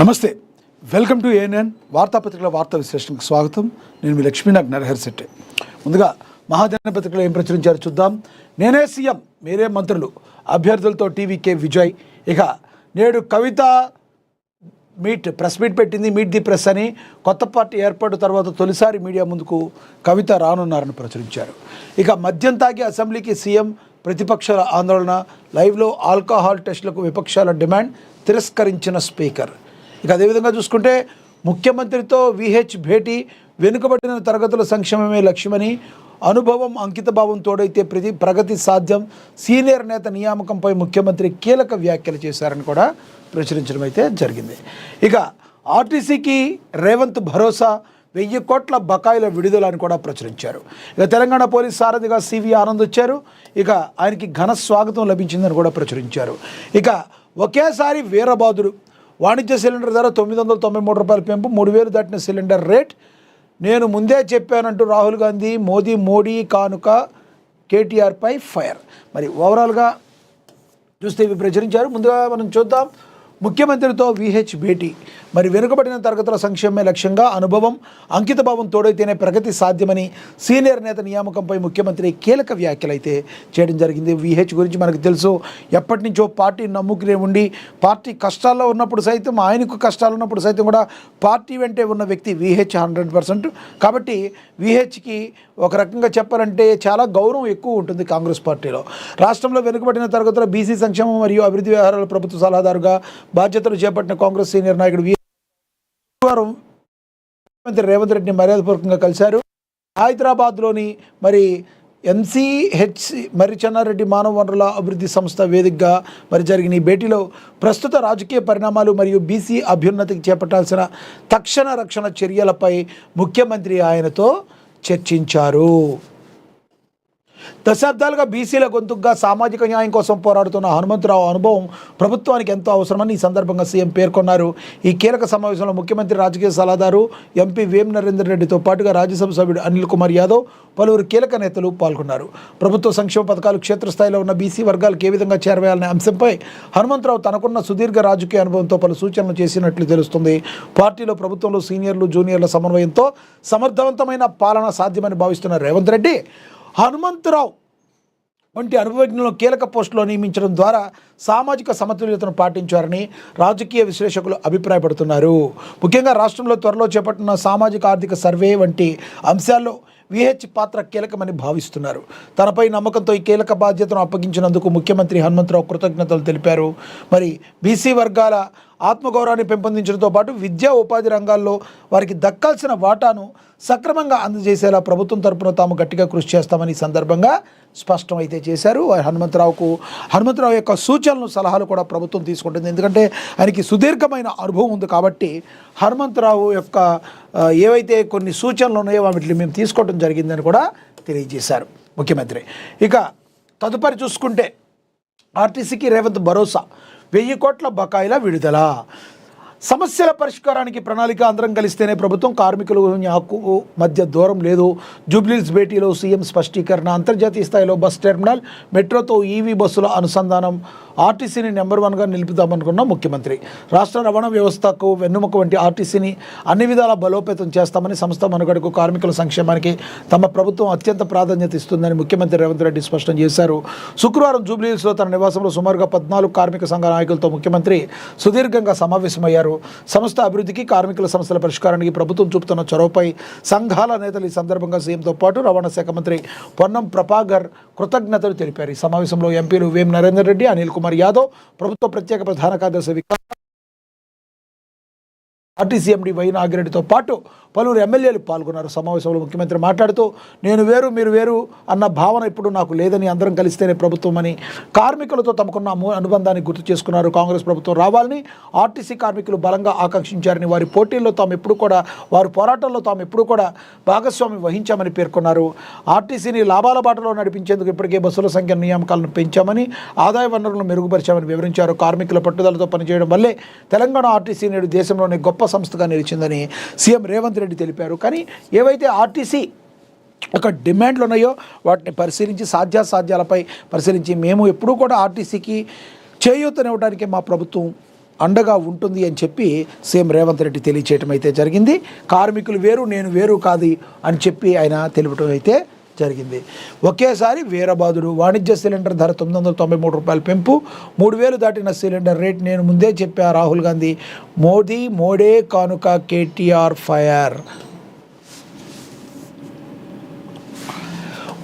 నమస్తే, welcome to ANN వార్తాపత్రికల వార్తా విశ్లేషణకు స్వాగతం. నేను మీ లక్ష్మీనాథ్ నరహరిశెట్టి. ముందుగా మహాజన పత్రికలో ఏం ప్రచురించారో చూద్దాం. నేనే సీఎం మీరే మంత్రులు, అభ్యర్థులతో టీవీకే విజయ్. ఇక నేడు కవిత ప్రెస్ మీట్ పెట్టింది. మీట్ ది ప్రెస్ అని. కొత్త పార్టీ ఏర్పాటు తర్వాత తొలిసారి మీడియా ముందుకు కవిత రానున్నారని ప్రచురించారు. ఇక మద్యం తాగి అసెంబ్లీకి సీఎం, ప్రతిపక్షాల ఆందోళన, లైవ్లో ఆల్కహాల్ టెస్టులకు విపక్షాల డిమాండ్, తిరస్కరించిన స్పీకర్. ఇక అదేవిధంగా చూసుకుంటే ముఖ్యమంత్రితో విహెచ్ భేటీ, వెనుకబడిన తరగతుల సంక్షేమమే లక్ష్యమని, అనుభవం అంకితభావం తోడైతే ప్రగతి సాధ్యం, సీనియర్ నేత నియామకంపై ముఖ్యమంత్రి కీలక వ్యాఖ్యలు చేశారని కూడా ప్రచురించడం అయితే జరిగింది. ఇక ఆర్టీసీకి రేవంత్ భరోసా, 1000 కోట్ల బకాయిల విడుదల అని కూడా ప్రచురించారు. ఇక తెలంగాణ పోలీస్ సారథిగా సివి ఆనంద్ వచ్చారు. ఇక ఆయనకి ఘన స్వాగతం లభించిందని కూడా ప్రచురించారు. ఇక ఒకేసారి వీరబాదుడు, వాణిజ్య సిలిండర్ ధర 993 రూపాయల పెంపు, 3000 దాటిన సిలిండర్ రేట్. నేను ముందే చెప్పానంటూ రాహుల్ గాంధీ, మోడీ కానుక కేటీఆర్పై ఫైర్. మరి ఓవరాల్గా చూస్తే ఇవి ప్రచురించారు. ముందుగా మనం చూద్దాం. ముఖ్యమంత్రితో విహెచ్ భేటీ, మరి వెనుకబడిన తరగతుల సంక్షేమమే లక్ష్యంగా, అనుభవం అంకితభావం తోడైతేనే ప్రగతి సాధ్యమని, సీనియర్ నేత నియామకంపై ముఖ్యమంత్రి కీలక వ్యాఖ్యలు అయితే చేయడం జరిగింది. విహెచ్ గురించి మనకు తెలుసు, ఎప్పటి నుంచో పార్టీ నమ్ముకునే ఉండి, పార్టీ కష్టాల్లో ఉన్నప్పుడు సైతం, ఆయనకు కష్టాలు ఉన్నప్పుడు సైతం కూడా పార్టీ వెంటే ఉన్న వ్యక్తి విహెచ్ 100%. కాబట్టి విహెచ్కి ఒక రకంగా చెప్పాలంటే చాలా గౌరవం ఎక్కువ ఉంటుంది కాంగ్రెస్ పార్టీలో. రాష్ట్రంలో వెనుకబడిన తరగతుల బీసీ సంక్షేమం మరియు అభివృద్ధి వ్యవహారాల ప్రభుత్వ సలహాదారుగా బాధ్యతలు చేపట్టిన కాంగ్రెస్ సీనియర్ నాయకుడు గురువారం ముఖ్యమంత్రి రేవంత్ రెడ్డిని మర్యాదపూర్వకంగా కలిశారు. హైదరాబాద్లోని మరి MCH మర్రి చెన్నారెడ్డి మానవ వనరుల అభివృద్ధి సంస్థ వేదికగా మరి జరిగిన ఈ భేటీలో ప్రస్తుత రాజకీయ పరిణామాలు మరియు బీసీ అభ్యున్నతికి చేపట్టాల్సిన తక్షణ రక్షణ చర్యలపై ముఖ్యమంత్రి ఆయనతో చర్చించారు. దశాబ్దాలుగా బీసీల గొంతుగా సామాజిక న్యాయం కోసం పోరాడుతున్న హనుమంతరావు అనుభవం ప్రభుత్వానికి ఎంతో అవసరమని ఈ సందర్భంగా సీఎం పేర్కొన్నారు. ఈ కీలక సమావేశంలో ముఖ్యమంత్రి రాజకీయ సలహాదారు ఎంపీ వేం నరేందర్ రెడ్డితో పాటుగా రాజ్యసభ సభ్యుడు అనిల్ కుమార్ యాదవ్, పలువురు కీలక నేతలు పాల్గొన్నారు. ప్రభుత్వ సంక్షేమ పథకాలు క్షేత్రస్థాయిలో ఉన్న బీసీ వర్గాలకు ఏ విధంగా చేరవేయాలనే అంశంపై హనుమంతరావు తనకున్న సుదీర్ఘ రాజకీయ అనుభవంతో పలు సూచనలు చేసినట్లు తెలుస్తుంది. పార్టీలో ప్రభుత్వంలో సీనియర్లు జూనియర్ల సమన్వయంతో సమర్థవంతమైన పాలన సాధ్యమని భావిస్తున్న రేవంత్ రెడ్డి హనుమంతరావు వంటి అనుభవజ్ఞులను కీలక పోస్టులో నియమించడం ద్వారా సామాజిక సమతుల్యతను పాటించారని రాజకీయ విశ్లేషకులు అభిప్రాయపడుతున్నారు. ముఖ్యంగా రాష్ట్రంలో త్వరలో చేపట్టిన సామాజిక ఆర్థిక సర్వే వంటి అంశాల్లో విహెచ్ పాత్ర కీలకమని భావిస్తున్నారు. తనపై నమ్మకంతో ఈ కీలక బాధ్యతను అప్పగించినందుకు ముఖ్యమంత్రి హనుమంతరావు కృతజ్ఞతలు తెలిపారు. మరి బీసీ వర్గాల ఆత్మగౌరవాన్ని పెంపొందించడంతో పాటు విద్యా ఉపాధి రంగాల్లో వారికి దక్కాల్సిన వాటాను సక్రమంగా అందజేసేలా ప్రభుత్వం తరపున తాము గట్టిగా కృషి చేస్తామని ఈ సందర్భంగా స్పష్టం అయితే చేశారు. హనుమంతరావు యొక్క సూచనలు, సలహాలు కూడా ప్రభుత్వం తీసుకుంటుంది. ఎందుకంటే ఆయనకి సుదీర్ఘమైన అనుభవం ఉంది కాబట్టి హనుమంతరావు యొక్క ఏవైతే కొన్ని సూచనలు ఉన్నాయో వాటిని మేము తీసుకోవడం జరిగిందని కూడా తెలియజేశారు ముఖ్యమంత్రి. ఇక తదుపరి చూసుకుంటే ఆర్టీసీకి రేవంత్ భరోసా, 1000 కోట్ల బకాయిల విడుదల. సమస్యల పరిష్కారానికి ప్రణాళిక, అందరం కలిస్తేనే ప్రభుత్వం, కార్మికులు హక్కు మధ్య దూరం లేదు. జూబ్లీహిల్స్ భేటీలో సీఎం స్పష్టీకరణ. అంతర్జాతీయ స్థాయిలో బస్ టెర్మినల్, మెట్రోతో ఈవీ బస్సుల అనుసంధానం, ఆర్టీసీని నెంబర్ 1గా నిలుపుదామనుకున్న ముఖ్యమంత్రి. రాష్ట్ర రవాణా వ్యవస్థకు వెన్నుముక వంటి ఆర్టీసీని అన్ని విధాలా బలోపేతం చేస్తామని, సంస్థ మనుగడకు, కార్మికుల సంక్షేమానికి తమ ప్రభుత్వం అత్యంత ప్రాధాన్యత ఇస్తుందని ముఖ్యమంత్రి రేవంత్ రెడ్డి స్పష్టం చేశారు. శుక్రవారం జూబ్లీహిల్స్లో తన నివాసంలో సుమారుగా 14 కార్మిక సంఘ నాయకులతో ముఖ్యమంత్రి సుదీర్ఘంగా సమావేశమయ్యారు. సంస్థ అభివృద్ధికి, కార్మికుల సమస్యల పరిష్కారానికి ప్రభుత్వం చూపుతున్న చొరవపై సంఘాల నేతలు ఈ సందర్భంగా సీఎంతో పాటు రవాణా శాఖ మంత్రి పొన్నం ప్రభాకర్ కృతజ్ఞతలు తెలిపారు. ఈ సమావేశంలో ఎంపీలు వేం నరేందర్ రెడ్డి, అనిల్ కుమార్ యాదవ్, ప్రభుత్వ ప్రత్యేక ప్రధాన కార్యదర్శి ఆర్టీసీ ఎండీ వై నాగిరెడ్డితో పాటు పలువురు ఎమ్మెల్యేలు పాల్గొన్నారు. సమావేశంలో ముఖ్యమంత్రి మాట్లాడుతూ, నేను వేరు మీరు వేరు అన్న భావన ఇప్పుడు నాకు లేదని, అందరం కలిస్తేనే ప్రభుత్వం అని కార్మికులతో తమకున్న అనుబంధాన్ని గుర్తు చేసుకున్నారు. కాంగ్రెస్ ప్రభుత్వం రావాలని ఆర్టీసీ కార్మికులు బలంగా ఆకాంక్షించారని, వారి పోరాటంలో తాము ఎప్పుడు కూడా భాగస్వామ్యం వహించామని పేర్కొన్నారు. ఆర్టీసీని లాభాల బాటలో నడిపించేందుకు ఇప్పటికే బస్సుల సంఖ్య, నియామకాలను పెంచామని, ఆదాయ వనరులను మెరుగుపరిచామని వివరించారు. కార్మికుల పట్టుదలతో పనిచేయడం వల్లే తెలంగాణ ఆర్టీసీ నేడు దేశంలోనే గొప్ప సంస్థగా నిలిచిందని సీఎం రేవంత్ రెడ్డి తెలిపారు. కానీ ఏవైతే ఆర్టీసీ ఒక డిమాండ్లు ఉన్నాయో వాటిని పరిశీలించి సాధ్యాసాధ్యాలపై పరిశీలించి మేము ఎప్పుడూ కూడా ఆర్టీసీకి చేయూతనివ్వడానికి మా ప్రభుత్వం అండగా ఉంటుంది అని చెప్పి సీఎం రేవంత్ రెడ్డి తెలియచేయటం అయితే జరిగింది. కార్మికులు వేరు, నేను వేరు కాదు అని చెప్పి ఆయన తెలిపటం అయితే జరిగింది. ఒకేసారి వీరబాదుడు వాణిజ్య సిలిండర్ ధర 993 రూపాయలు పెంపు, 3000 దాటిన సిలిండర్ రేట్ నేను ముందే చెప్పా రాహుల్ గాంధీ, మోడే కానుక కేటీఆర్ ఫైర్.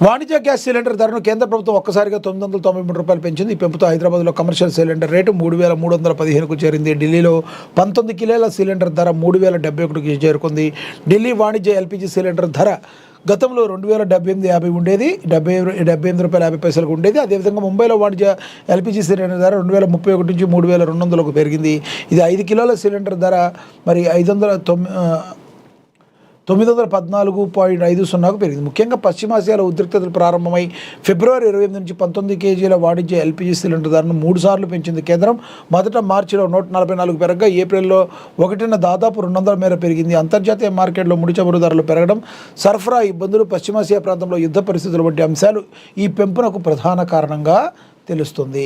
వాణిజ్య గ్యాస్ సిలిండర్ ధరను కేంద్ర ప్రభుత్వం ఒక్కసారిగా 993 రూపాయలు పెంచింది. ఈ పెంపుతో హైదరాబాద్లో కమర్షియల్ సిలిండర్ రేటు 3315కు చేరింది. ఢిల్లీలో 19 కిలోల సిలిండర్ ధర 3071కి చేరుకుంది. ఢిల్లీ వాణిజ్య ఎల్పిజి సిలిండర్ ధర గతంలో 2078.50 ఉండేది, 78 రూపాయల 50 పైసలకు ఉండేది. అదేవిధంగా ముంబైలో వాణిజ్య ఎల్పిజి సిలిండర్ ధర 2031 నుంచి 3200కు పెరిగింది. ఇది 5 కిలోల సిలిండర్ ధర మరి 914.50కు పెరిగింది. ముఖ్యంగా పశ్చిమాసియాలో ఉద్రిక్తతలు ప్రారంభమై ఫిబ్రవరి 28 నుంచి 19 కేజీల వాణిజ్య ఎల్పిజి సిలిండర్ ధరను 3 సార్లు పెంచింది కేంద్రం. మొదట మార్చిలో 144 పెరగగా ఏప్రిల్లో 1న దాదాపు 200 మేర పెరిగింది. అంతర్జాతీయ మార్కెట్లో ముడి చమురు ధరలు పెరగడం, సరఫరా ఇబ్బందులు, పశ్చిమాసియా ప్రాంతంలో యుద్ధ పరిస్థితులు వంటి అంశాలు ఈ పెంపునకు ప్రధాన కారణంగా తెలుస్తుంది.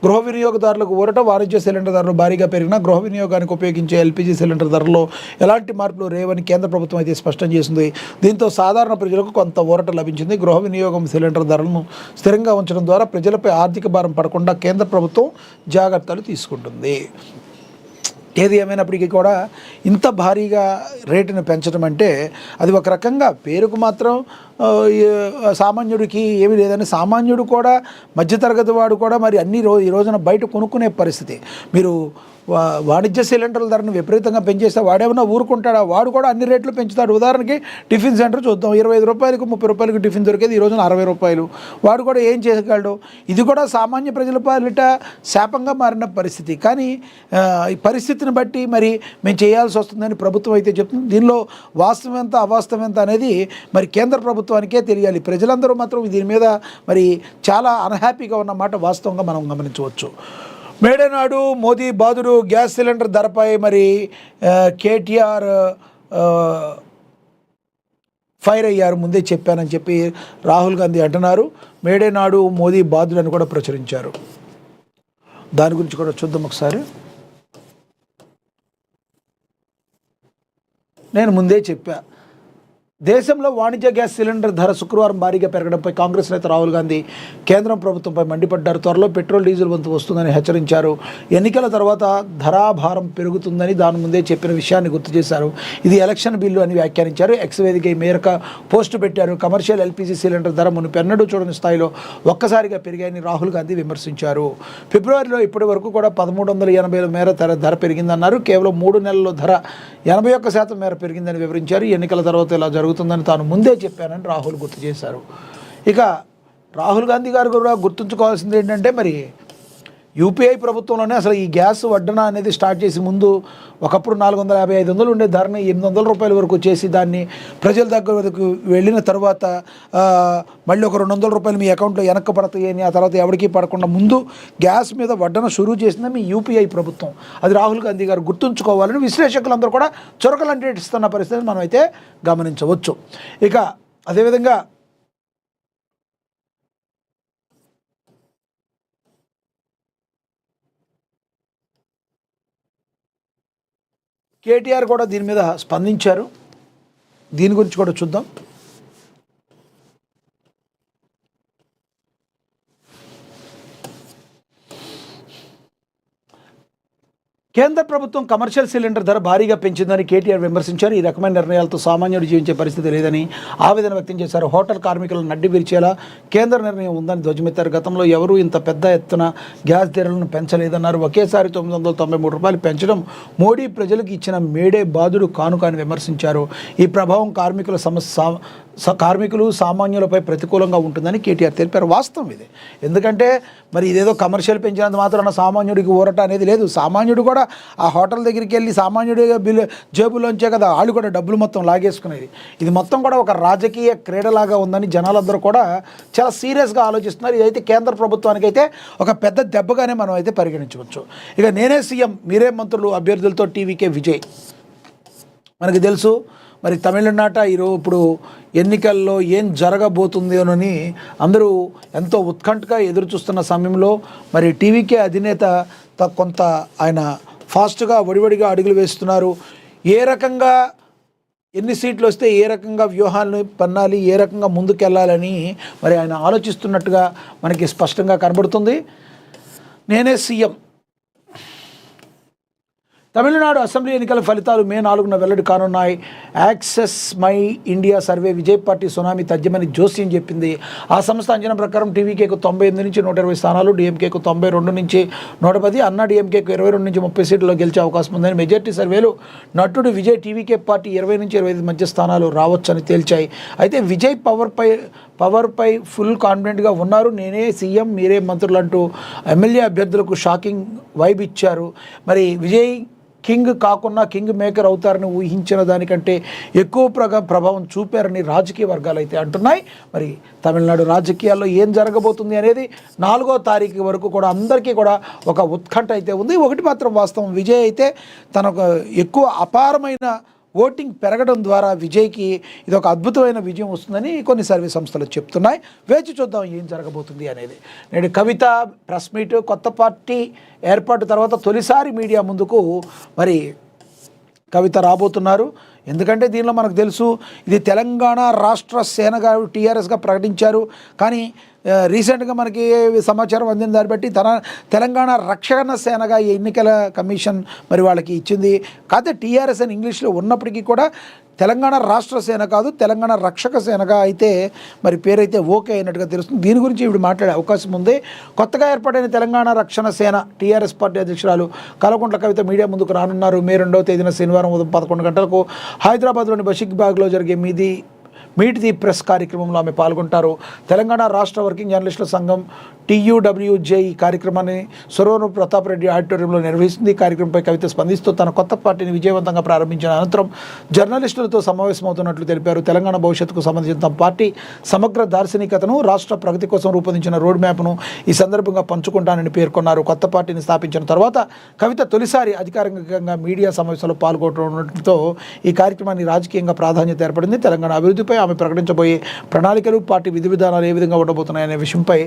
గృహ వినియోగదారులకు ఊరట, వాణిజ్య సిలిండర్ ధరలు భారీగా పెరిగినా గృహ వినియోగానికి ఉపయోగించే ఎల్పిజి సిలిండర్ ధరలో ఎలాంటి మార్పులు రేవని కేంద్ర ప్రభుత్వం అయితే స్పష్టం చేసింది. దీంతో సాధారణ ప్రజలకు కొంత ఊరట లభించింది. గృహ వినియోగం సిలిండర్ ధరలను స్థిరంగా ఉంచడం ద్వారా ప్రజలపై ఆర్థిక భారం పడకుండా కేంద్ర ప్రభుత్వం జాగ్రత్తలు తీసుకుంటుంది. ఏది ఏమైనప్పటికీ కూడా ఇంత భారీగా రేటును పెంచడం అంటే అది ఒక రకంగా పేరుకు మాత్రం సామాన్యుడికి ఏమీ లేదని, సామాన్యుడు కూడా మధ్యతరగతి వాడు కూడా మరి ఈ రోజున బయట కొనుక్కునే పరిస్థితి. మీరు వాణిజ్య సిలిండర్ల ధరను విపరీతంగా పెంచేస్తే వాడేమన్నా ఊరుకుంటాడా? వాడు కూడా అన్ని రేట్లు పెంచుతాడు. ఉదాహరణకి టిఫిన్ సెంటర్ చూద్దాం, 25 రూపాయలకు 30 రూపాయలకు టిఫిన్ దొరికేది ఈ రోజున 60 రూపాయలు. వాడు కూడా ఏం చేయగలడు? ఇది కూడా సామాన్య ప్రజల పాలిట శాపంగా మారిన పరిస్థితి. కానీ ఈ పరిస్థితిని బట్టి మరి మేము చేయాల్సి వస్తుందని ప్రభుత్వం అయితే చెప్తుంది. దీనిలో వాస్తవం ఎంత అవాస్తవం ఎంత అనేది మరి కేంద్ర ప్రభుత్వానికే తెలియాలి. ప్రజలందరూ మాత్రం దీని మీద మరి చాలా అన్హ్యాపీగా ఉన్నమాట వాస్తవంగా మనం గమనించవచ్చు. మేడే నాడు మోదీ బాదుడు గ్యాస్ సిలిండర్ ధరపై మరి కేటీఆర్ ఫైర్ అయ్యారు, ముందే చెప్పానని చెప్పి రాహుల్ గాంధీ అంటున్నారు. మేడే నాడు మోదీ బాదుడు అని కూడా ప్రచురించారు. దాని గురించి కూడా చూద్దాం ఒకసారి. నేను ముందే చెప్పా, దేశంలో వాణిజ్య గ్యాస్ సిలిండర్ ధర శుక్రవారం భారీగా పెరగడంపై కాంగ్రెస్ నేత రాహుల్ గాంధీ కేంద్రం ప్రభుత్వంపై మండిపడ్డారు. త్వరలో పెట్రోల్, డీజిల్ వంతు వస్తుందని హెచ్చరించారు. ఎన్నికల తర్వాత ధరాభారం పెరుగుతుందని దాని ముందే చెప్పిన విషయాన్ని గుర్తు చేశారు. ఇది ఎలక్షన్ బిల్లు అని వ్యాఖ్యానించారు. ఎక్స్ వేదిక ఈ మేరకు పోస్టు పెట్టారు. కమర్షియల్ ఎల్పిజి సిలిండర్ ధర మునుపెన్నడూ చూడని స్థాయిలో ఒక్కసారిగా పెరిగాయని రాహుల్ గాంధీ విమర్శించారు. ఫిబ్రవరిలో ఇప్పటి వరకు కూడా 1380 మేర ధర పెరిగిందన్నారు. కేవలం 3 నెలల్లో ధర 81% మేర పెరిగిందని వివరించారు. ఎన్నికల తర్వాత ఇలా జరుగుతుందని తాను ముందే చెప్పానని రాహుల్ గుర్తు చేశారు. ఇక రాహుల్ గాంధీ గారు కూడా గుర్తుంచుకోవాల్సింది ఏంటంటే మరి యూపీఐ ప్రభుత్వంలోనే అసలు ఈ గ్యాస్ వడ్డన అనేది స్టార్ట్ చేసి ముందు ఒకప్పుడు 450-500 ఉండే ధరని 800 రూపాయల వరకు చేసి దాన్ని ప్రజల దగ్గర వరకు వెళ్ళిన తర్వాత మళ్ళీ ఒక 200 రూపాయలు మీ అకౌంట్లో వెనక్కి పడతాయి అని, ఆ తర్వాత ఎవరికీ పడకుండా ముందు గ్యాస్ మీద వడ్డన షురూ చేసింది మీ యూపీఐ ప్రభుత్వం. అది రాహుల్ గాంధీ గారు గుర్తుంచుకోవాలని విశ్లేషకులందరూ కూడా చురకలంటిస్తున్న పరిస్థితిని మనం అయితే గమనించవచ్చు. ఇక అదేవిధంగా కేటీఆర్ కూడా దీని మీద స్పందించారు. దీని గురించి కూడా చూద్దాం. కేంద్ర ప్రభుత్వం కమర్షియల్ సిలిండర్ ధర భారీగా పెంచిందని కేటీఆర్ విమర్శించారు. ఈ రకమైన నిర్ణయాలతో సామాన్యుడు జీవించే పరిస్థితి లేదని ఆవేదన వ్యక్తం చేశారు. హోటల్ కార్మికులను నడ్డి విరిచేలా కేంద్ర నిర్ణయం ఉందని ధ్వజమెత్తారు. గతంలో ఎవరూ ఇంత పెద్ద ఎత్తున గ్యాస్ ధరలను పెంచలేదన్నారు. ఒకేసారి 993 రూపాయలు పెంచడం మోడీ ప్రజలకు ఇచ్చిన మేడే బాదుడు కానుక అని విమర్శించారు. ఈ ప్రభావం కార్మికులు సామాన్యులపై ప్రతికూలంగా ఉంటుందని కేటీఆర్ తెలిపారు. వాస్తవం ఇది. ఎందుకంటే మరి ఇదేదో కమర్షియల్ పెంచినంత మాత్రాన సామాన్యుడికి ఊరట అనేది లేదు. సామాన్యుడు కూడా ఆ హోటల్ దగ్గరికి వెళ్ళి సామాన్యుడిగా జేబులోంచే కదా వాళ్ళు కూడా డబ్బులు మొత్తం లాగేసుకునేది. ఇది మొత్తం కూడా ఒక రాజకీయ క్రీడలాగా ఉందని జనాలందరూ కూడా చాలా సీరియస్గా ఆలోచిస్తున్నారు. ఇదైతే కేంద్ర ప్రభుత్వానికి అయితే ఒక పెద్ద దెబ్బగానే మనం అయితే పరిగణించవచ్చు. ఇక నేనే సీఎం, మీరే మంత్రులు అభ్యర్థులతో టీవీకే విజయ్. మనకు తెలుసు మరి తమిళనాట ఇప్పుడు ఎన్నికల్లో ఏం జరగబోతుందోనని అందరూ ఎంతో ఉత్కంఠగా ఎదురు చూస్తున్న సమయంలో మరి టీవీకే అధినేత కొంత ఆయన ఫాస్ట్గా వడివడిగా అడుగులు వేస్తున్నారు. ఏ రకంగా ఎన్ని సీట్లు వస్తే ఏ రకంగా వ్యూహాలను పన్నాలి, ఏ రకంగా ముందుకెళ్లాలని మరి ఆయన ఆలోచిస్తున్నట్టుగా మనకి స్పష్టంగా కనబడుతుంది. నేనే సీఎం. తమిళనాడు అసెంబ్లీ ఎన్నికల ఫలితాలు మే 4న వెల్లడి కానున్నాయి. Axis My India survey Vijay పార్టీ సునామీ తథ్యమని జోస్యం చెప్పింది. ఆ సంస్థ అంచనా ప్రకారం టీవీకేకు 98 నుంచి 120 స్థానాలు, డీఎంకేకు 92 నుంచి 110, అన్నా డీఎంకేకు 22 నుంచి 30 సీట్లలో గెలిచే అవకాశం ఉందని మెజార్టీ సర్వేలు నటుడు విజయ్ టీవీకే పార్టీ 20 నుంచి 25 మధ్య స్థానాలు రావచ్చని తేల్చాయి. అయితే విజయ్ పవర్పై ఫుల్ కాన్ఫిడెంట్గా ఉన్నారు. నేనే సీఎం, మీరే మంత్రులు అంటూ ఎమ్మెల్యే అభ్యర్థులకు షాకింగ్ వైబ్ ఇచ్చారు. మరి విజయ్ కింగ్ కాకుండా కింగ్ మేకర్ అవుతారని ఊహించిన దానికంటే ఎక్కువ ప్రభావం చూపారని రాజకీయ వర్గాలు అయితే అంటున్నాయి. మరి తమిళనాడు రాజకీయాల్లో ఏం జరగబోతుంది అనేది 4వ తారీఖు వరకు కూడా అందరికీ కూడా ఒక ఉత్కంఠ అయితే ఉంది. ఒకటి మాత్రం వాస్తవం, విజయ్ అయితే తనకు ఎక్కువ అపారమైన ఓటింగ్ పెరగడం ద్వారా విజయ్కి ఇది ఒక అద్భుతమైన విజయం వస్తుందని కొన్ని సర్వే సంస్థలు చెప్తున్నాయి. వేచి చూద్దాం ఏం జరగబోతుంది అనేది. నేడు కవిత ప్రెస్ మీట్, కొత్త పార్టీ ఏర్పాటు తర్వాత తొలిసారి మీడియా ముందుకు మరి కవిత రాబోతున్నారు. ఎందుకంటే దీనిలో మనకు తెలుసు ఇది తెలంగాణ రాష్ట్ర సేనగా టీఆర్ఎస్గా ప్రకటించారు. కానీ రీసెంట్గా మనకి సమాచారం అందిన దాన్ని బట్టి తెలంగాణ రక్షణ సేనగా ఈ ఎన్నికల కమిషన్ మరి వాళ్ళకి ఇచ్చింది. కాకపోతే టీఆర్ఎస్ అని ఇంగ్లీష్లో ఉన్నప్పటికీ కూడా తెలంగాణ రాష్ట్ర సేన కాదు, తెలంగాణ రక్షక సేనగా అయితే మరి పేరైతే ఓకే అయినట్టుగా తెలుస్తుంది. దీని గురించి ఇప్పుడు మాట్లాడే అవకాశం ఉంది. కొత్తగా ఏర్పాటైన తెలంగాణ రక్షణ సేన టీఆర్ఎస్ పార్టీ అధ్యక్షురాలు కల్వకుంట్ల కవిత మీడియా ముందుకు రానున్నారు. మే 2వ తేదీన శనివారం ఉదయం 11 గంటలకు హైదరాబాద్లోని బషీర్బాగ్లో జరిగే మీట్ ది ప్రెస్ కార్యక్రమంలో ఆమె పాల్గొంటారు. తెలంగాణ రాష్ట్ర వర్కింగ్ జర్నలిస్టుల సంఘం TUWJ ఈ కార్యక్రమాన్ని సురవరం ప్రతాప్ రెడ్డి ఆడిటోరియంలో నిర్వహిస్తుంది. ఈ కార్యక్రమంపై కవిత స్పందిస్తూ తన కొత్త పార్టీని విజయవంతంగా ప్రారంభించిన అనంతరం జర్నలిస్టులతో సమావేశమవుతున్నట్లు తెలిపారు. తెలంగాణ భవిష్యత్తుకు సంబంధించిన తమ పార్టీ సమగ్ర దార్శనికతను, రాష్ట్ర ప్రగతి కోసం రూపొందించిన రోడ్ మ్యాప్ను ఈ సందర్భంగా పంచుకుంటానని పేర్కొన్నారు. కొత్త పార్టీని స్థాపించిన తర్వాత కవిత తొలిసారి అధికారికంగా మీడియా సమావేశంలో పాల్గొనడంతో ఈ కార్యక్రమాన్ని రాజకీయంగా ప్రాధాన్యత ఏర్పడింది. తెలంగాణ అభివృద్ధిపై ఆమె ప్రకటించబోయే ప్రణాళికలు, పార్టీ విధి విధానాలు ఏ విధంగా ఉండబోతున్నాయనే విషయంపై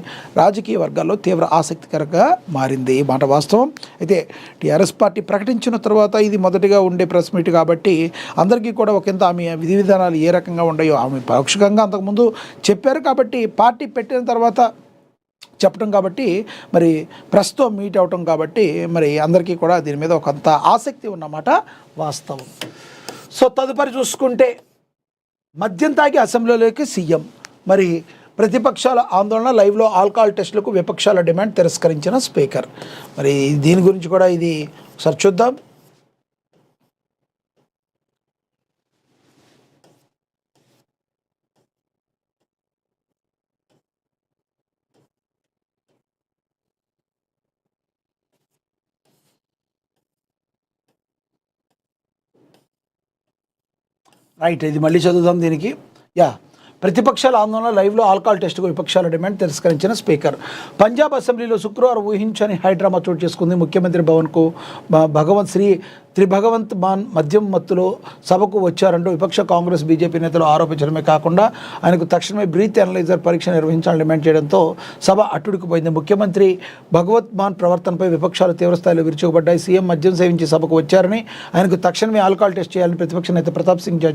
రాజకీయ వర్గాల్లో తీవ్ర ఆసక్తికరంగా మారింది. మాట వాస్తవం. అయితే టీఆర్ఎస్ పార్టీ ప్రకటించిన తర్వాత ఇది మొదటిగా ఉండే ప్రెస్ మీట్ కాబట్టి అందరికీ కూడా ఒకంత ఆమె విధి విధానాలు ఏ రకంగా ఉన్నాయో ఆమె పరోక్షంగా అంతకుముందు చెప్పారు. కాబట్టి పార్టీ పెట్టిన తర్వాత చెప్పడం కాబట్టి మరి ప్రెస్తో మీట్ అవటం కాబట్టి మరి అందరికీ కూడా దీని మీద ఒకంత ఆసక్తి ఉన్నమాట వాస్తవం. సో తదుపరి చూసుకుంటే మద్యం తాగి అసెంబ్లీలోకి సీఎం. మరి ప్రతిపక్షాల ఆందోళన, లైవ్లో ఆల్కహాల్ టెస్టులకు విపక్షాల డిమాండ్ తిరస్కరించిన స్పీకర్. మరి దీని గురించి కూడా ఇది ఒకసారి చూద్దాం. రైట్, ఇది మళ్ళీ చదువుదాం. దీనికి ప్రతిపక్షాల ఆందోళన, లైవ్లో ఆల్కహాల్ టెస్టుకు విపక్షాల డిమాండ్ తిరస్కరించిన స్పీకర్. పంజాబ్ అసెంబ్లీలో శుక్రవారం ఊహించని హైడ్రామా చోటు చేసుకుంది. ముఖ్యమంత్రి భవన్కు త్రిభగవంత్ మాన్ మద్యం మత్తులో సభకు వచ్చారంటూ విపక్ష కాంగ్రెస్, బీజేపీ నేతలు ఆరోపించడమే కాకుండా ఆయనకు తక్షణమే బ్రీత్ అనలైజర్ పరీక్ష నిర్వహించాలని డిమాండ్ చేయడంతో సభ అట్టుడికిపోయింది. ముఖ్యమంత్రి భగవత్ మాన్ ప్రవర్తనపై విపక్షాలు తీవ్రస్థాయిలో విరుచుకుపడ్డాయి. సీఎం మద్యం సేవించి సభకు వచ్చారని, ఆయనకు తక్షణమే ఆల్కహాల్ టెస్ట్ చేయాలని ప్రతిపక్ష నేత ప్రతాప్ సింగ్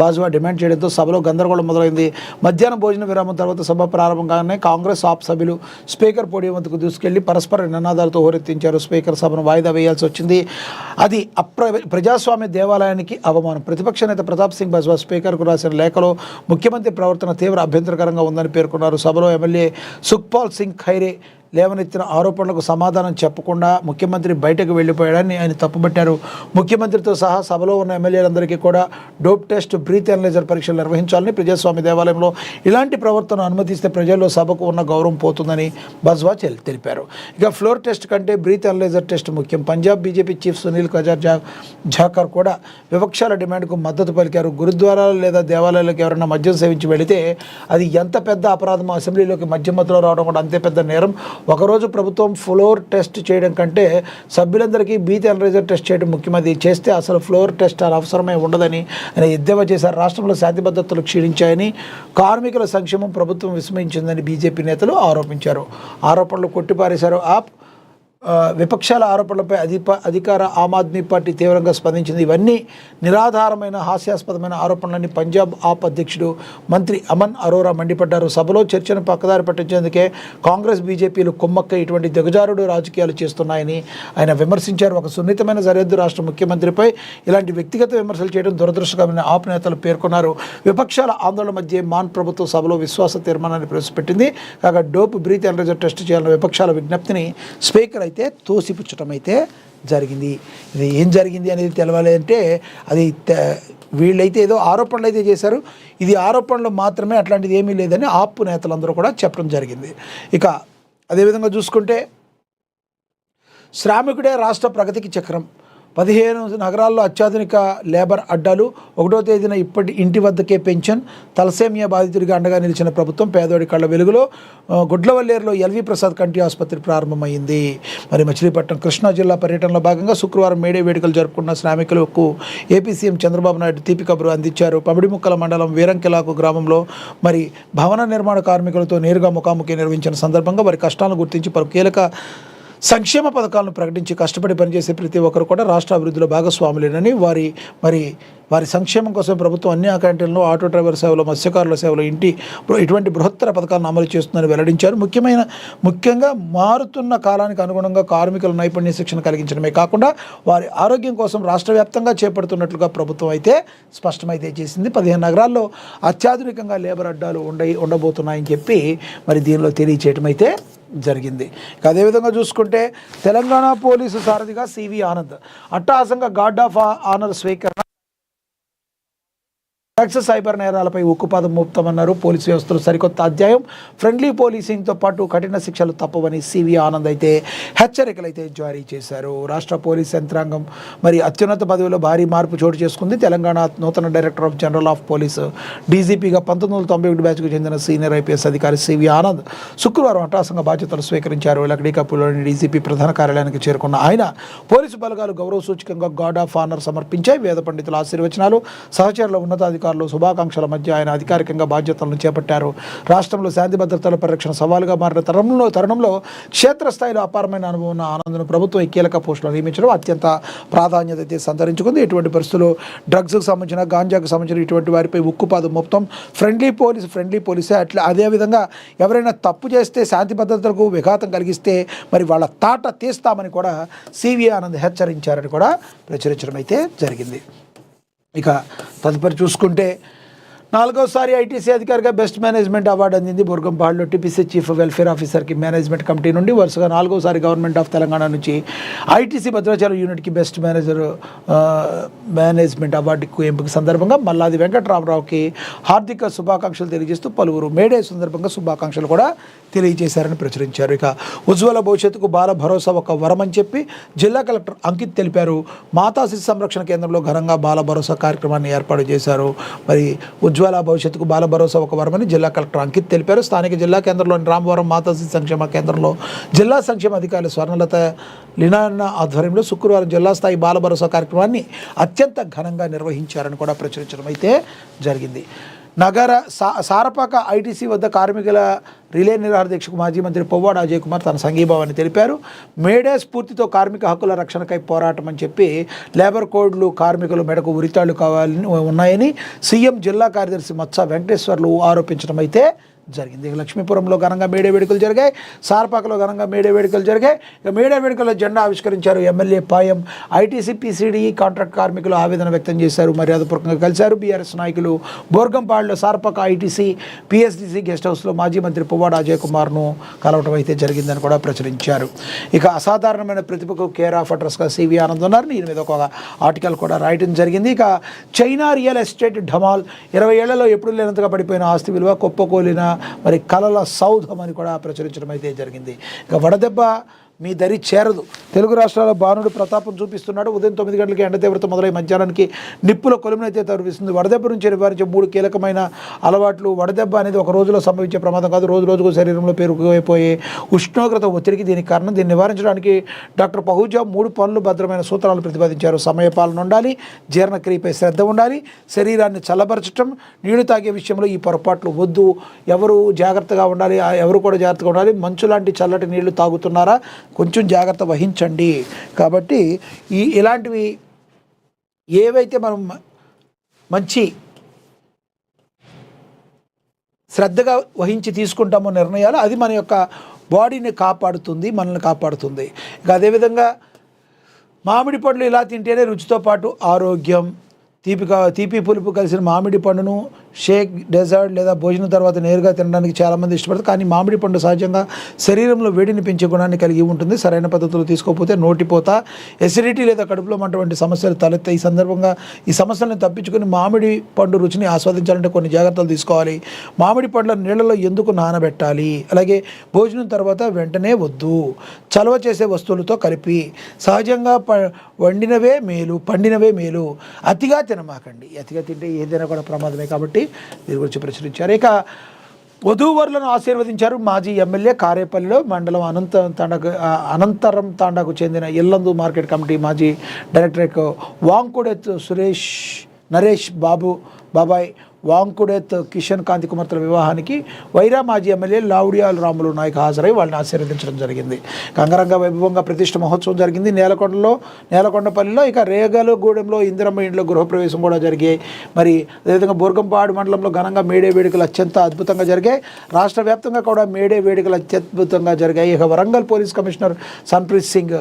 బాజ్వా డిమాండ్ చేయడంతో సభలో గందరగోళం మొదలైంది. మధ్యాహ్నం భోజన విరామం తర్వాత సభ ప్రారంభంగానే కాంగ్రెస్ ఆప్ సభ్యులు స్పీకర్ పోడియం వద్దకు దూసుకెళ్లి పరస్పర నినాదాలతో హోరెత్తించారు. స్పీకర్ సభను వాయిదా వేయాల్సి వచ్చింది. అది ప్రజాస్వామ్య దేవాలయానికి అవమానం. ప్రతిపక్ష నేత ప్రతాప్ సింగ్ బాజ్వా స్పీకర్కు రాసిన లేఖలో ముఖ్యమంత్రి ప్రవర్తన తీవ్ర అభ్యంతరకరంగా ఉందని పేర్కొన్నారు. సభలో ఎమ్మెల్యే సుఖ్పాల్ సింగ్ ఖైరే లేవనెత్తిన ఆరోపణలకు సమాధానం చెప్పకుండా ముఖ్యమంత్రి బయటకు వెళ్ళిపోయాడని ఆయన తప్పుబట్టారు. ముఖ్యమంత్రితో సహా సభలో ఉన్న ఎమ్మెల్యేలందరికీ కూడా డోప్ టెస్ట్, బ్రీత్ అనలైజర్ పరీక్షలు నిర్వహించాలని, ప్రజాస్వామ్య దేవాలయంలో ఇలాంటి ప్రవర్తన అనుమతిస్తే ప్రజల్లో సభకు ఉన్న గౌరవం పోతుందని బాజ్వా తెలిపారు. ఇక ఫ్లోర్ టెస్ట్ కంటే బ్రీత్ అనలైజర్ టెస్ట్ ముఖ్యం. పంజాబ్ బీజేపీ చీఫ్ సునీల్ కజార్ ఝాకర్ కూడా విపక్షాల డిమాండ్కు మద్దతు పలికారు. గురుద్వారాలు లేదా దేవాలయాలకు ఎవరైనా మద్యం సేవించి వెళితే అది ఎంత పెద్ద అపరాధమో అసెంబ్లీలోకి మద్యం మత్తులో రావడం కూడా అంతే పెద్ద నేరం. ఒకరోజు ప్రభుత్వం ఫ్లోర్ టెస్ట్ చేయడం కంటే సభ్యులందరికీ బ్రీత్ అనలైజర్ టెస్ట్ చేయడం ముఖ్యమంది చేస్తే అసలు ఫ్లోర్ టెస్ట్ అవసరమే ఉండదని ఆయన ఎద్దేవా చేశారు. రాష్ట్రంలో శాంతి భద్రతలు క్షీణించాయని, కార్మికుల సంక్షేమం ప్రభుత్వం విస్మరించిందని బీజేపీ నేతలు ఆరోపించారు. ఆరోపణలు కొట్టిపారేశారు. విపక్షాల ఆరోపణలపై అధికార ఆమ్ ఆద్మీ పార్టీ తీవ్రంగా స్పందించింది. ఇవన్నీ నిరాధారమైన హాస్యాస్పదమైన ఆరోపణలని పంజాబ్ ఆప్ అధ్యక్షుడు మంత్రి అమన్ అరోరా మండిపడ్డారు. సభలో చర్చను పక్కదారి పట్టించేందుకే కాంగ్రెస్ బీజేపీలు కుమ్మక్క ఇటువంటి దిగజారుడు రాజకీయాలు చేస్తున్నాయని ఆయన విమర్శించారు. ఒక సున్నితమైన సరిహద్దు రాష్ట్ర ముఖ్యమంత్రిపై ఇలాంటి వ్యక్తిగత విమర్శలు చేయడం దురదృష్టకరమైన ఆప్ నేతలు పేర్కొన్నారు. విపక్షాల ఆందోళన మధ్య మాన్ ప్రభుత్వం సభలో విశ్వాస తీర్మానాన్ని ప్రవేశపెట్టింది. కాగా డోప్ బ్రీత్ ఎనలైజర్ టెస్ట్ చేయాలన్న విపక్షాల విజ్ఞప్తిని స్పీకర్ అయితే తోసిపుచ్చటం అయితే జరిగింది. ఇది ఏం జరిగింది అనేది తెలవాలి అంటే అది వీళ్ళైతే ఏదో ఆరోపణలు అయితే చేశారు. ఇది ఆరోపణలు మాత్రమే, అట్లాంటిది ఏమీ లేదని ఆప్ నేతలందరూ కూడా చెప్పడం జరిగింది. ఇక అదేవిధంగా చూసుకుంటే శ్రామికుడే రాష్ట్ర ప్రగతికి చక్రం, 15 నగరాల్లో అత్యాధునిక లేబర్ అడ్డాలు, 1వ తేదీన ఇంటి వద్దకే పెన్షన్, తలసేమియా బాధితుడిగా అండగా నిలిచిన ప్రభుత్వం, పేదోడి కళ్ళ వెలుగులో గుడ్లవల్లేరులో ఎల్వి ప్రసాద్ కంటి ఆసుపత్రి ప్రారంభమైంది. మరి మచిలీపట్నం కృష్ణా జిల్లా పర్యటనలో భాగంగా శుక్రవారం మేడే వేడుకలు జరుపుకున్న శ్రామికులకు ఏపీ సీఎం చంద్రబాబు నాయుడు తీపి కబురు అందించారు. పమిడిముక్కల మండలం వీరంకెలాకు గ్రామంలో మరి భవన నిర్మాణ కార్మికులతో నేరుగా ముఖాముఖి నిర్వహించిన సందర్భంగా వారి కష్టాలను గుర్తించి పలు కీలక సంక్షేమ పథకాలను ప్రకటించి కష్టపడి పనిచేసే ప్రతి ఒక్కరు కూడా రాష్ట్ర అభివృద్ధిలో భాగస్వాములేనని, వారి సంక్షేమం కోసం ప్రభుత్వం అన్ని క్యాంటీన్లు, ఆటో డ్రైవర్ సేవలు, మత్స్యకారుల సేవలు, ఇటువంటి బృహత్తర పథకాలను అమలు చేస్తుందని వెల్లడించారు. ముఖ్యంగా మారుతున్న కాలానికి అనుగుణంగా కార్మికుల నైపుణ్య శిక్షణ కలిగించడమే కాకుండా వారి ఆరోగ్యం కోసం రాష్ట్ర వ్యాప్తంగా చేపడుతున్నట్లుగా ప్రభుత్వం అయితే స్పష్టమైతే చేసింది. 15 నగరాల్లో అత్యాధునికంగా లేబర్ అడ్డాలు ఉండబోతున్నాయని చెప్పి మరి దీనిలో తెలియచేయటం అయితే జరిగింది. అదేవిధంగా చూసుకుంటే తెలంగాణ పోలీసు సారథిగా సివి ఆనంద్ అట్టహాసంగా గార్డ్ ఆఫ్ ఆనర్ స్వీకరణ, డ్రగ్స్ సైబర్ నేరాలపై ఉక్కుపాదం మోపుతామన్నారు. పోలీసు వ్యవస్థలో సరికొత్త అధ్యాయం, ఫ్రెండ్లీ పోలీసింగ్తో పాటు కఠిన శిక్షలు తప్పవని సివి ఆనంద్ అయితే హెచ్చరికలు అయితే జారీ చేశారు. రాష్ట్ర పోలీస్ యంత్రాంగం మరి అత్యున్నత పదవిలో భారీ మార్పు చోటు చేసుకుంది. తెలంగాణ నూతన director of general of police డీజీపీగా 1991 బ్యాచ్కు చెందిన సీనియర్ ఐపీఎస్ అధికారి సివి ఆనంద్ శుక్రవారం అట్టహాసంగా బాధ్యతలు స్వీకరించారు. లక్డీకప్పులోని డీజీపీ ప్రధాన కార్యాలయానికి చేరుకున్న ఆయన పోలీసు బలగాలు గౌరవ సూచకంగా గార్డ్ ఆఫ్ ఆనర్ సమర్పించాయి. వేద పండితుల ఆశీర్వచనాలు, సహచరుల ఉన్నతాధికారులు శుభాకాంక్షల మధ్య ఆయన అధికారికంగా బాధ్యతలను చేపట్టారు. రాష్ట్రంలో శాంతి భద్రతల పరిరక్షణ సవాలుగా మారిన తరుణంలో క్షేత్రస్థాయిలో అపారమైన అనుభవం ఉన్న ఆనంద్ను ప్రభుత్వం ఈ కీలక పోస్టులు నియమించడం అత్యంత ప్రాధాన్యత అయితే సంతరించుకుంది. ఎటువంటి పరిస్థితుల్లో డ్రగ్స్కి సంబంధించిన, గాంజాకు సంబంధించిన ఇటువంటి వారిపై ఉక్కుపాదం మొత్తం ఫ్రెండ్లీ పోలీసే. అదేవిధంగా ఎవరైనా తప్పు చేస్తే, శాంతి భద్రతలకు విఘాతం కలిగిస్తే మరి వాళ్ళ తాట తీస్తామని కూడా సివి ఆనంద్ హెచ్చరించారని కూడా ప్రచురించడం అయితే జరిగింది. ఇక తదుపరి చూసుకుంటే 4వసారి ఐటీసీ అధికారిగా బెస్ట్ మేనేజ్మెంట్ అవార్డు అందింది. బుర్గంపాడులో టీపీసీ చీఫ్ వెల్ఫేర్ ఆఫీసర్కి మేనేజ్మెంట్ కమిటీ నుండి వరుసగా 4వసారి గవర్నమెంట్ ఆఫ్ తెలంగాణ నుంచి ఐటీసీ భద్రాచలం యూనిట్కి బెస్ట్ మేనేజ్మెంట్ అవార్డుకు ఎంపిక సందర్భంగా మల్లాది వెంకటరామరావుకి హార్దిక శుభాకాంక్షలు తెలియజేస్తూ పలువురు మేడే సందర్భంగా శుభాకాంక్షలు కూడా తెలియజేశారని ప్రచురించారు. ఇక ఉజ్వల భవిష్యత్తుకు బాల భరోసా ఒక వరం అని చెప్పి జిల్లా కలెక్టర్ అంకిత్ తెలిపారు. మాతా శిశు సంరక్షణ కేంద్రంలో ఘనంగా బాల భరోసా కార్యక్రమాన్ని ఏర్పాటు చేశారు. మరి ఉజ్వల భవిష్యత్తుకు బాల భరోసా ఒక వరమని జిల్లా కలెక్టర్ అంకిత్ తెలిపారు. స్థానిక జిల్లా కేంద్రంలోని రామవరం మాతా శిశు సంక్షేమ కేంద్రంలో జిల్లా సంక్షేమ అధికారులు స్వర్ణలత లీనాన్న ఆధ్వర్యంలో శుక్రవారం జిల్లా స్థాయి బాల భరోసా కార్యక్రమాన్ని అత్యంత ఘనంగా నిర్వహించారని కూడా ప్రచురించడం అయితే జరిగింది. నగర సారపాక ఐటీసీ వద్ద కార్మికుల రిలే నిరాహార దీక్షకు మాజీ మంత్రి పువ్వాడ అజయ్ కుమార్ తన సంఘీభావాన్ని తెలిపారు. మేడే స్ఫూర్తితో కార్మిక హక్కుల రక్షణకై పోరాటం అని చెప్పి లేబర్ కోడ్లు కార్మికులు మెడకు ఉరితాళ్లు కావాలని ఉన్నాయని సీఎం జిల్లా కార్యదర్శి మత్స వెంకటేశ్వర్లు ఆరోపించడం అయితే జరిగింది. లక్ష్మీపురంలో ఘనంగా మేడే వేడుకలు జరిగాయి. సారపాకలో ఘనంగా మేడే వేడుకలు జరిగాయి. ఇక మేడే వేడుకల్లో జెండా ఆవిష్కరించారు MLA Payam. ITC PCD contract కార్మికులు ఆవేదన వ్యక్తం చేశారు, మర్యాదపూర్వకంగా కలిశారు. బీఆర్ఎస్ నాయకులు బోర్గంపాడులో సారపాక ఐటీసీ పిఎస్డీసీ గెస్ట్ హౌస్లో మాజీ మంత్రి పువ్వాడ అజయ్ కుమార్ను కలవటం అయితే జరిగిందని కూడా ప్రచురించారు. ఇక అసాధారణమైన ప్రతిభకు కేర్ ఆఫ్ అడ్రస్గా సివి ఆనంద్ ఉన్నారు. దీని మీద ఒక ఆర్టికల్ కూడా రాయటం జరిగింది. ఇక చైనా రియల్ ఎస్టేట్ ఢమాల్, 20 ఏళ్లలో ఎప్పుడు లేనంతగా పడిపోయిన ఆస్తి విలువ కుప్పకూలిన మరి కలల సౌధం అని కూడా ప్రచురించడం అయితే జరిగింది. ఇక వడదెబ్బ మీ దరి చేరదు. తెలుగు రాష్ట్రాల బాణుడు ప్రతాపం చూపిస్తున్నాడు. ఉదయం 9 గంటలకి ఎండ తీవ్రత మొదలై మధ్యాహ్నానికి నిప్పుల కొలుమునైతే తరిపిస్తుంది. వడదెబ్బ నుంచి నివారించే 3 కీలకమైన అలవాట్లు. వడదెబ్బ అనేది ఒక రోజులో సంభవించే ప్రమాదం కాదు, రోజు రోజుకు శరీరంలో పేరుకుపోయే ఉష్ణోగ్రత ఒత్తిడికి దీనికి కారణం. దీన్ని నివారించడానికి డాక్టర్ పహూజా 3 పనులు భద్రమైన సూత్రాలు ప్రతిపాదించారు. సమయపాలన ఉండాలి, జీర్ణక్రియపై శ్రద్ధ ఉండాలి, శరీరాన్ని చల్లబరచడం, నీళ్లు తాగే విషయంలో ఈ పొరపాట్లు వద్దు. ఎవరు జాగ్రత్తగా ఉండాలి, ఎవరు కూడా జాగ్రత్తగా ఉండాలి. మంచు లాంటి చల్లటి నీళ్లు తాగుతున్నారా, కొంచెం జాగ్రత్త వహించండి. కాబట్టి ఇలాంటివి ఏవైతే మనం మంచి శ్రద్ధగా వహించి తీసుకుంటామో నిర్ణయాలు, అది మన యొక్క బాడీని కాపాడుతుంది, మనల్ని కాపాడుతుంది. ఇక అదేవిధంగా మామిడి పండ్లు ఇలా తింటేనే రుచితో పాటు ఆరోగ్యం. తీపి పులుపు కలిసిన మామిడి పండును షేక్, డెజర్ట్ లేదా భోజనం తర్వాత నేరుగా తినడానికి చాలామంది ఇష్టపడతారు. కానీ మామిడి పండు సహజంగా శరీరంలో వేడిని పెంచే గుణాన్ని కలిగి ఉంటుంది. సరైన పద్ధతులు తీసుకోకపోతే నోటిపోత, ఎసిడిటీ లేదా కడుపులో మంట వంటి సమస్యలు తలెత్తాయి. ఈ సందర్భంగా ఈ సమస్యలను తప్పించుకొని మామిడి పండు రుచిని ఆస్వాదించాలంటే కొన్ని జాగ్రత్తలు తీసుకోవాలి. మామిడి పండ్ల నీళ్ళలో ఎందుకు నానబెట్టాలి, అలాగే భోజనం తర్వాత వెంటనే వద్దు. చలవ చేసే వస్తువులతో కలిపి సహజంగా వండినవే మేలు, పండినవే మేలు. అతిగా తినమాకండి. అతిగా తింటే ఏదైనా కూడా ప్రమాదమే. కాబట్టి దీని గురించి ప్రచురించారు. ఇక వధూవరులను ఆశీర్వదించారు మాజీ ఎమ్మెల్యే కారేపల్లిలో మండలం అనంతరం తాండాకు చెందిన ఇల్లందు మార్కెట్ కమిటీ మాజీ డైరెక్టర్ వాంకుడెత్ నరేష్ బాబాయ్ వాంకుడెత్ కిషన్ కాంతి కుమార్తెల వివాహానికి వైరా మాజీ ఎమ్మెల్యే లావుడియాల రాములు నాయక్ హాజరై వాళ్ళని ఆశీర్వదించడం జరిగింది. అంగరంగ వైభవంగా ప్రతిష్ఠ మహోత్సవం జరిగింది నేలకొండపల్లిలో. ఇక రేగలగూడెంలో ఇందిరమ్మ ఇంట్లో గృహప్రవేశం కూడా జరిగాయి. మరి అదేవిధంగా బోర్గంపాడు మండలంలో ఘనంగా మేడే వేడుకలు అత్యంత అద్భుతంగా జరిగాయి. రాష్ట్ర వ్యాప్తంగా కూడా మేడే వేడుకలు అత్యద్భుతంగా జరిగాయి. ఇక వరంగల్ పోలీస్ కమిషనర్ సన్ప్రీత్ సింగ్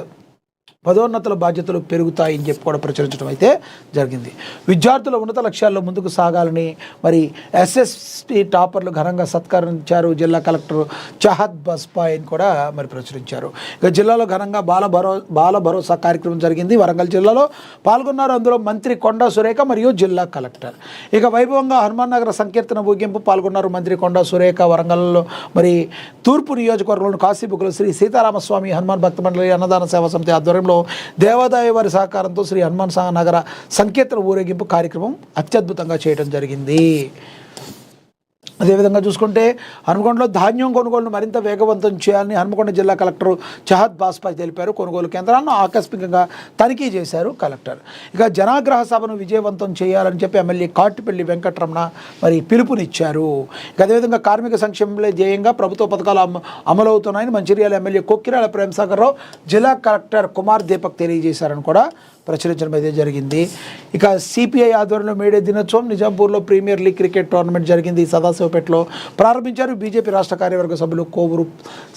పదోన్నతుల బాధ్యతలు పెరుగుతాయని చెప్పి కూడా ప్రచురించడం అయితే జరిగింది. విద్యార్థుల ఉన్నత లక్ష్యాల్లో ముందుకు సాగాలని మరి ఎస్ఎస్టీ టాపర్లు ఘనంగా సత్కరించారు జిల్లా కలెక్టర్ చాహద్ బస్పాయిని కూడా మరి ప్రచురించారు. ఇక జిల్లాలో ఘనంగా బాల భరోసా కార్యక్రమం జరిగింది. వరంగల్ జిల్లాలో పాల్గొన్నారు. అందులో మంత్రి కొండా సురేఖ మరియు జిల్లా కలెక్టర్. ఇక వైభవంగా హనుమాన్ నగర సంకీర్తన ఊగింపు పాల్గొన్నారు మంత్రి కొండా సురేఖ. వరంగల్లో మరి తూర్పు నియోజకవర్గంలోని కాశీబుక్కుల శ్రీ సీతారామస్వామి హనుమాన్ భక్త మండలి అన్నదాన సేవా సమితి ఆధ్వర్యంలో దేవాదాయ వారి సహకారంతో శ్రీ హనుమాన్ నగర సంకీర్తన ఊరేగింపు కార్యక్రమం అత్యద్భుతంగా చేయడం జరిగింది. అదేవిధంగా చూసుకుంటే హనుమకొండలో ధాన్యం కొనుగోలును మరింత వేగవంతం చేయాలని హనుమకొండ జిల్లా కలెక్టర్ చాహద్ బాస్పాయ్ తెలిపారు. కొనుగోలు కేంద్రాలను ఆకస్మికంగా తనిఖీ చేశారు కలెక్టర్. ఇక జనాగ్రహ సభను విజయవంతం చేయాలని చెప్పి ఎమ్మెల్యే కాటిపల్లి వెంకటరమణ మరి పిలుపునిచ్చారు. ఇక అదేవిధంగా కార్మిక సంక్షేమంలో ధ్యేయంగా ప్రభుత్వ పథకాలు అమలవుతున్నాయని మంచిర్యాల ఎమ్మెల్యే కొక్కిరాల ప్రేమసాగర్ రావు జిల్లా కలెక్టర్ కుమార్ దీపక్ తెలియజేశారని కూడా ప్రచురించడం అయితే జరిగింది. ఇక సిపిఐ ఆధ్వర్యంలో మేడే దినోత్సవం నిజాంపూర్లో ప్రీమియర్ లీగ్ క్రికెట్ టోర్నమెంట్ జరిగింది. సదాశివపేటలో ప్రారంభించారు. బీజేపీ రాష్ట్ర కార్యవర్గ సభ్యులు కోవూరు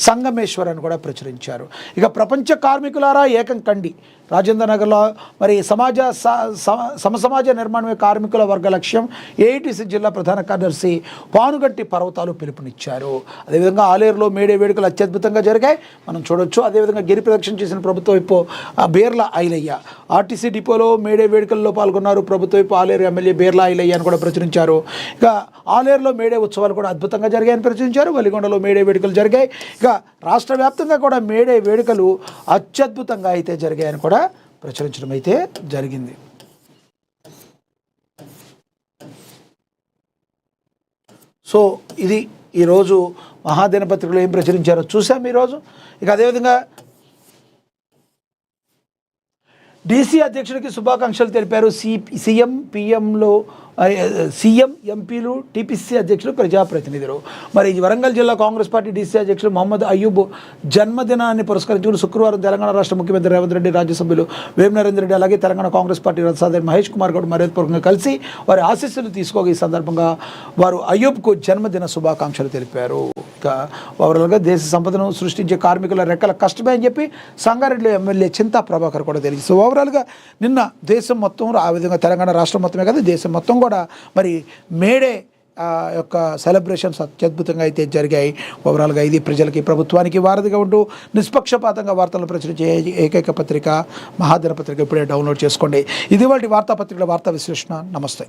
సంగమేశ్వర్ అని కూడా ప్రచురించారు. ఇక ప్రపంచ కార్మికులారా ఏకం కండి. రాజేంద్ర నగర్లో మరి సమసమాజ నిర్మాణమే కార్మికుల వర్గ లక్ష్యం. ఏఐటీసీ జిల్లా ప్రధాన కార్యదర్శి పానుగట్టి పర్వతాలు పిలుపునిచ్చారు. అదేవిధంగా ఆలేరులో మేడే వేడుకలు అత్యద్భుతంగా జరిగాయి, మనం చూడొచ్చు. అదేవిధంగా గిరి ప్రదక్షిణ చేసిన ప్రభుత్వ వైపు బేర్ల ఐలయ్య. ఆర్టీసీ డిపోలో మేడే వేడుకల్లో పాల్గొన్నారు ప్రభుత్వ వైపు ఆలేరు ఎమ్మెల్యే బేర్ల ఐలయ్య అని కూడా ప్రచురించారు. ఇక ఆలేరులో మేడే ఉత్సవాలు కూడా అద్భుతంగా జరిగాయని ప్రచురించారు. వలిగొండలో మేడే వేడుకలు జరిగాయి. ఇక రాష్ట్ర వ్యాప్తంగా కూడా మేడే వేడుకలు అత్యద్భుతంగా అయితే జరిగాయని కూడా ప్రచురించడం అయితే జరిగింది. సో ఇది ఈరోజు మహాదినపత్రికలో ఏం ప్రచురించారో చూసాం ఈరోజు. ఇక అదేవిధంగా డీసీ అధ్యక్షుడికి శుభాకాంక్షలు తెలిపారు సీఎం ఎంపీలు టీపీసీ అధ్యక్షులు ప్రజాప్రతినిధులు. మరి వరంగల్ జిల్లా కాంగ్రెస్ పార్టీ డీసీ అధ్యక్షులు మొహమ్మద్ అయ్యూబ్ జన్మదినాన్ని పురస్కరించుకుని శుక్రవారం తెలంగాణ రాష్ట్ర ముఖ్యమంత్రి రేవంత్ రెడ్డి, రాజ్యసభ్యులు వేం నరేందర్ రెడ్డి, అలాగే తెలంగాణ కాంగ్రెస్ పార్టీ రథసారథి మహేష్ కుమార్ గౌడ్ మర్యాదపూర్వకంగా కలిసి వారి ఆశీస్సులు తీసుకోగా ఈ సందర్భంగా వారు అయ్యూబ్కు జన్మదిన శుభాకాంక్షలు తెలిపారు. ఇక ఓవరాల్గా దేశ సంపదను సృష్టించే కార్మికుల రెక్కల కష్టమే అని చెప్పి సంగారెడ్డిలో ఎమ్మెల్యే చింతా ప్రభాకర్ కూడా తెలియదు. సో ఓవరాల్గా నిన్న దేశం మొత్తం, ఆ విధంగా తెలంగాణ రాష్ట్రం మొత్తమే కదా దేశం మొత్తం కూడా మరి మేడే యొక్క సెలబ్రేషన్స్ అత్యద్భుతంగా అయితే జరిగాయి. ఓవరాల్గా ఇది ప్రజలకి, ప్రభుత్వానికి వారధిగా ఉంటూ నిష్పక్షపాతంగా వార్తలను ప్రచురించే ఏకైక పత్రిక మహాదిన పత్రిక. ఇప్పుడే డౌన్లోడ్ చేసుకోండి. ఇది వాటి వార్తాపత్రికల వార్తా విశ్లేషణ. నమస్తే.